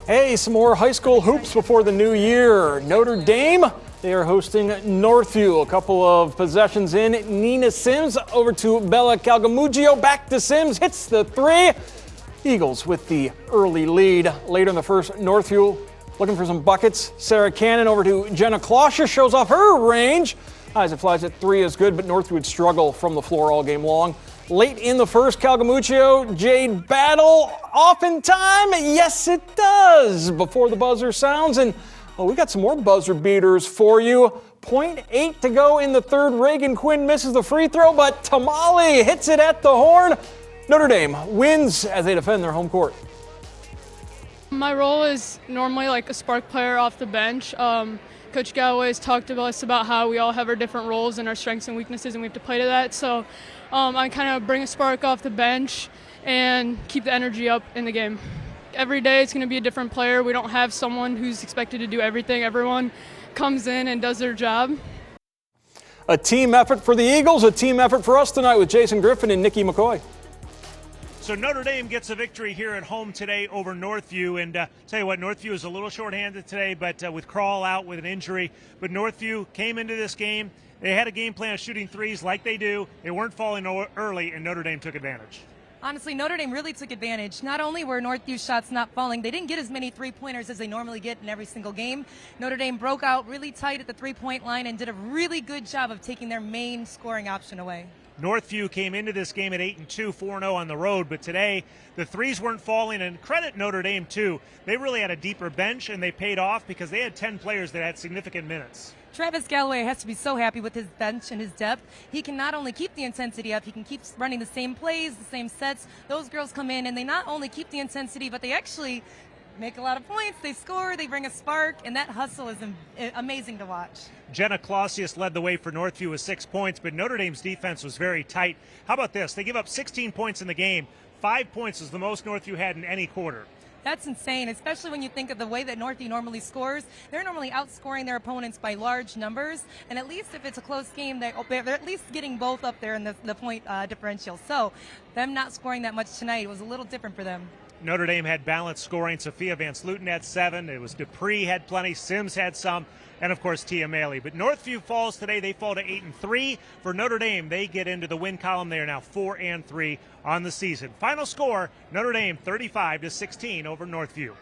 Hey, some more high school hoops before the new year. Notre Dame, they are hosting Northview. A couple of possessions in. Nina Sims over to Bella Calgamugio. Back to Sims, hits the three. Eagles with the early lead. Later in the first, Northview looking for some buckets. Sarah Cannon over to Jenna Kloscher, shows off her range. As it flies at three is good, but Northview would struggle from the floor all game long. Late in the first, Calgamugio, Jade Battle, off in time. Yes, it does. Before the buzzer sounds, and we got some more buzzer beaters for you. 0.8 to go in the third. Reagan Quinn misses the free throw, but Tamale hits it at the horn. Notre Dame wins as they defend their home court. My role is normally like a spark player off the bench. Coach Galloway has talked to us about how we all have our different roles and our strengths and weaknesses, and we have to play to that. So I kind of bring a spark off the bench and keep the energy up in the game. Every day it's going to be a different player. We don't have someone who's expected to do everything. Everyone comes in and does their job. A team effort for the Eagles, a team effort for us tonight with Jason Griffin and Nikki McCoy. So Notre Dame gets a victory here at home today over Northview, and tell you what, Northview is a little shorthanded today, but with Crawl out with an injury. But Northview came into this game. They had a game plan of shooting threes like they do. They weren't falling early, and Notre Dame took advantage. Honestly, Notre Dame really took advantage. Not only were Northview's shots not falling, they didn't get as many three-pointers as they normally get in every single game. Notre Dame broke out really tight at the three-point line and did a really good job of taking their main scoring option away. Northview came into this game at 8-2, 4-0 on the road, but today the threes weren't falling, and credit Notre Dame too. They really had a deeper bench, and they paid off because they had 10 players that had significant minutes. Travis Galloway has to be so happy with his bench and his depth. He can not only keep the intensity up, he can keep running the same plays, the same sets. Those girls come in and they not only keep the intensity, but they actually make a lot of points, they score, they bring a spark, and that hustle is amazing to watch. Jenna Kloscher led the way for Northview with 6 points, but Notre Dame's defense was very tight. How about this? They give up 16 points in the game. 5 points is the most Northview had in any quarter. That's insane, especially when you think of the way that Northview normally scores. They're normally outscoring their opponents by large numbers, and at least if it's a close game, they're at least getting both up there in the point differential. So them not scoring that much tonight was a little different for them. Notre Dame had balanced scoring. Sophia Van Sluten had 7. It was Dupree had plenty. Sims had some. And, of course, Tia Maley. But Northview falls today. They fall to 8-3. For Notre Dame, they get into the win column. They are now 4-3 on the season. Final score, Notre Dame 35-16 over Northview.